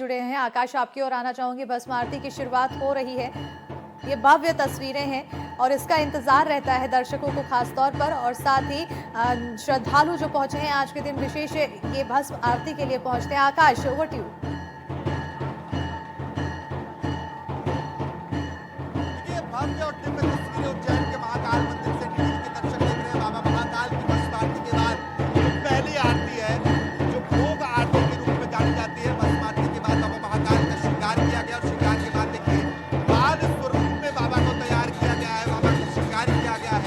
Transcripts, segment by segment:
जुड़े हैं। आकाश, आपकी ओर आना चाहूंगी। भस्म आरती की शुरुआत हो रही है। ये भव्य तस्वीरें हैं और इसका इंतजार रहता है दर्शकों को खास तौर पर, और साथ ही श्रद्धालु जो पहुंचे हैं आज के दिन विशेष ये भस्म आरती के लिए पहुंचते हैं। आकाश, ओवर टू यू। भव्य और दिव्य तस्वीरें उज्जैन के महाकाल मंदिर से टीवी के दर्शक देख रहे हैं। बाबा महाकाल की भस्म आरती के बाद जो पहली आरती है, जो भोग आरती के रूप में जानी जाती है, भस्म आरती के बाद बाबा महाकाल का श्रृंगार किया गया और श्रृंगार के बाद देखिए बाल स्वरूप में बाबा को तैयार किया गया है, बाबा को श्रृंगार किया गया है।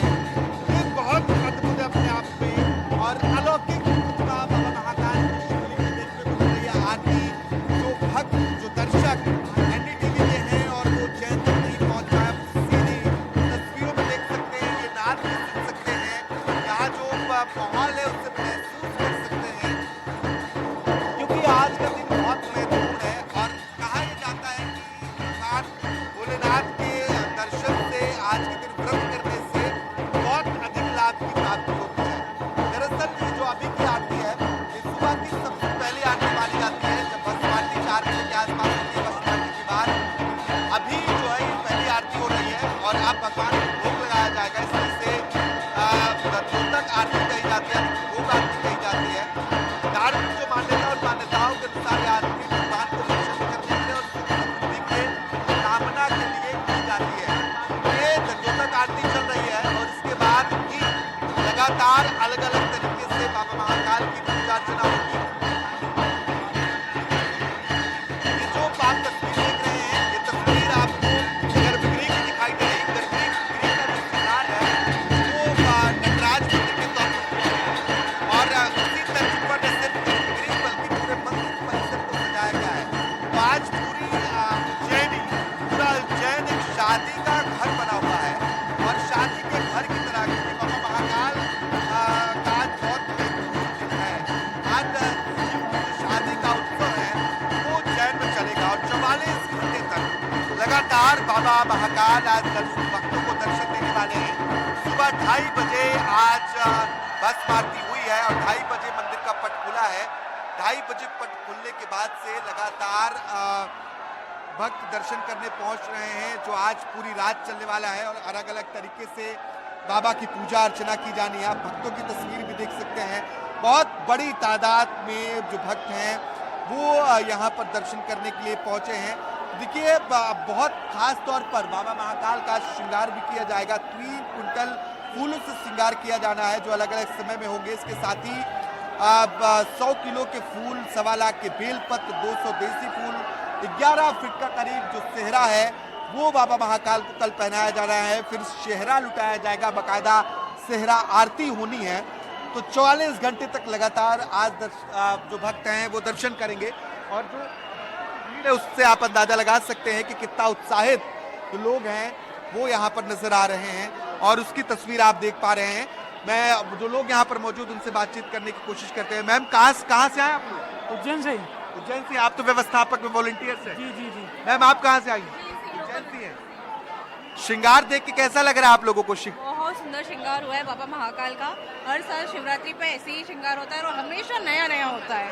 ये बहुत अद्भुत है अपने आप में और अलौकिक प्रतिभा बाबा महाकाल की शिवलिंग में देखने को मिल रही है। आरती जो भक्त, जो दर्शक एनडीटीवी के हैं और वो उज्जैन तक नहीं पहुंच पाए, तस्वीरों में देख सकते हैं, ये नाद भी सुन सकते हैं, यहाँ जो माहौल है उससे महसूस कर सकते हैं, क्योंकि आज का दिन बहुत महत्वपूर्ण है। और कहा यह जाता है कि भगवान भोलेनाथ के दर्शन से, आज के दिन व्रत करने से बहुत अधिक लाभ की प्राप्ति होती है। दरअसल ये जो अभी की आरती है, ये सुबह की सबसे पहली आरती मानी जाती है, जब भस्म आरती 4 बजे के आसपास होती है। भस्म आरती के बाद अभी जो है ये पहली आरती हो रही है और अब भगवान को भोग लगाया जाएगा। इस तरह से द्योतक आरती कही जाती है, भोग आरती कही जाती है। धार्मिक जो मान्यता और मान्यताओं के अनुसार ये आरती भगवान को दर्शन करने के लिए और समृद्धि के कामना के लिए की जाती है। ये द्योतक आरती चल रही है और इसके बाद भी लगातार अलग अलग तरीके से बाबा महाकाल की पूजा अर्चना होगी। ये जो आप तस्वीर देख रहे हैं, ये तस्वीर आपको गर्भगृह की दिखाई दे रही है। गर्भगृह का जो श्रृंगार है वो नटराज मंदिर के तौर पर किया गया है और उसी तर्ज पर न सिर्फ गर्भगृह बल्कि पूरे मंदिर परिसर को सजाया गया है। तो आज पूरी पूरा उज्जैन एक शादी का घर बना हुआ है और शादी के घर की तरह क्योंकि बाबा महाकाल का आज बहुत महत्वपूर्ण दिन है। आज शादी का उत्सव है वो उज्जैन में चलेगा और 44 घंटे तक लगातार बाबा महाकाल आज भक्तों को दर्शन देने वाले हैं। सुबह 2:30 बजे आज भस्म आरती हुई है और 2:30 बजे मंदिर का पट खुला है। 2:30 बजे पट खुलने के बाद से लगातार भक्त दर्शन करने पहुंच रहे हैं, जो आज पूरी रात चलने वाला है और अलग अलग तरीके से बाबा की पूजा अर्चना की जानी है। आप भक्तों की तस्वीर भी देख सकते हैं, बहुत बड़ी तादाद में जो भक्त हैं वो यहाँ पर दर्शन करने के लिए पहुंचे हैं। देखिए बहुत खास तौर पर बाबा महाकाल का श्रृंगार भी किया जाएगा। 3 क्विंटल फूलों से श्रृंगार किया जाना है जो अलग अलग समय में होंगे। इसके साथ ही 100 किलो के फूल, 1.25 लाख के बेलपत्र, 200 देसी फूल, 11 फीट का करीब जो सेहरा है वो बाबा महाकाल को कल पहनाया जा रहा है। फिर सेहरा लुटाया जाएगा, बाकायदा सेहरा आरती होनी है। तो 44 घंटे तक लगातार आज जो भक्त हैं वो दर्शन करेंगे और जो भीड़ है उससे आप अंदाजा लगा सकते हैं कि कितना उत्साहित जो लोग हैं वो यहाँ पर नजर आ रहे हैं और उसकी तस्वीर आप देख पा रहे हैं। मैं जो लोग यहाँ पर मौजूद उनसे बातचीत करने की कोशिश करते हैं। मैम कहाँ से आए आप लोग? उज्जैन से। उज्जैन से। आप तो व्यवस्थापक में वॉलंटियर से। जी जी जी। मैम आप कहाँ से आई? उज्जैन से हैं। श्रृंगार देख के कैसा लग रहा है आप लोगों को? बहुत सुंदर श्रृंगार हुआ है बाबा महाकाल का। हर साल शिवरात्रि पे ऐसे ही श्रृंगार होता है और हमेशा नया नया होता है।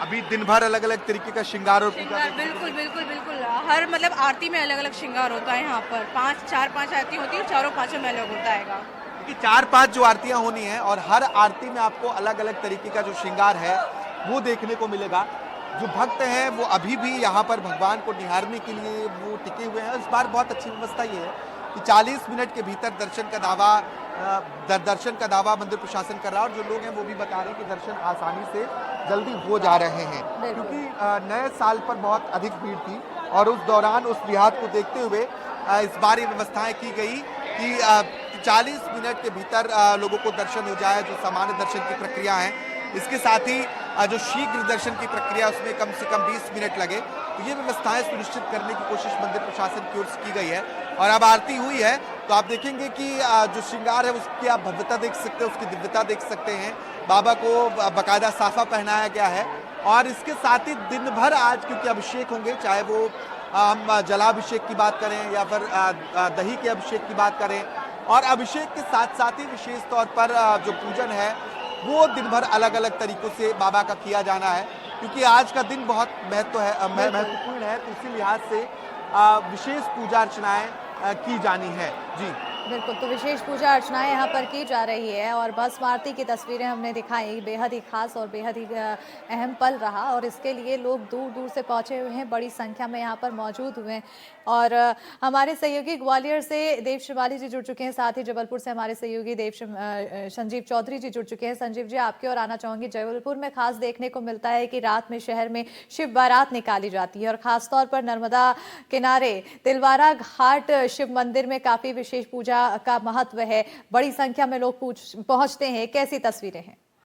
अभी दिन भर अलग अलग तरीके का श्रृंगार और पूजा। बिल्कुल बिल्कुल बिल्कुल। हर मतलब आरती में अलग अलग श्रृंगार होता है। यहाँ पर 4-5 आरती होती है, चारों पांचों में अलग होता है। क्योंकि 4-5 जो आरतियां होनी है और हर आरती में आपको अलग अलग तरीके का जो श्रृंगार है वो देखने को मिलेगा। जो भक्त हैं वो अभी भी यहाँ पर भगवान को निहारने के लिए वो टिके हुए हैं। इस बार बहुत अच्छी व्यवस्था ये है कि 40 मिनट के भीतर दर्शन का दावा मंदिर प्रशासन कर रहा है और जो लोग हैं वो भी बता रहे हैं कि दर्शन आसानी से जल्दी हो जा रहे हैं, क्योंकि नए साल पर बहुत अधिक भीड़ थी और उस दौरान उस लिहाज को देखते हुए इस बार ये व्यवस्थाएं की गई कि 40 मिनट के भीतर लोगों को दर्शन हो जाए। जो सामान्य दर्शन की प्रक्रिया है, इसके साथ ही जो शीघ्र दर्शन की प्रक्रिया उसमें कम से कम 20 मिनट लगे। तो ये व्यवस्थाएं सुनिश्चित करने की कोशिश मंदिर प्रशासन की ओर से की गई है। और अब आरती हुई है तो आप देखेंगे कि जो श्रृंगार है उसकी आप भव्यता देख सकते हैं, उसकी दिव्यता देख सकते हैं। बाबा को बाकायदा साफा पहनाया गया है और इसके साथ ही दिन भर आज क्योंकि अभिषेक होंगे, चाहे वो हम जलाभिषेक की बात करें या फिर दही के अभिषेक की बात करें, और अभिषेक के साथ साथ ही विशेष तौर पर जो पूजन है वो दिन भर अलग अलग तरीकों से बाबा का किया जाना है। क्योंकि आज का दिन बहुत महत्वपूर्ण है, तो इसी लिहाज से विशेष पूजा अर्चनाएं की जानी है। जी बिल्कुल, तो विशेष पूजा अर्चनाएं यहाँ पर की जा रही है और भस्म आरती की तस्वीरें हमने दिखाई, बेहद ही खास और बेहद ही अहम पल रहा और इसके लिए लोग दूर दूर से पहुंचे हुए हैं, बड़ी संख्या में यहाँ पर मौजूद हुए हैं। और हमारे सहयोगी ग्वालियर से देव शिवाली जी जुड़ चुके हैं, साथ ही जबलपुर से हमारे सहयोगी संजीव चौधरी जी जुड़ चुके हैं। संजीव जी, आपकी ओर आना चाहूंगी। जबलपुर में खास देखने को मिलता है कि रात में शहर में शिव बारात निकाली जाती है और खासतौर पर नर्मदा किनारे तिलवारा घाट शिव मंदिर में काफी विशेष पूजा का महत्व है, बड़ी संख्या में लोग पहुंचते हैं। कैसी तस्वीरें हैं?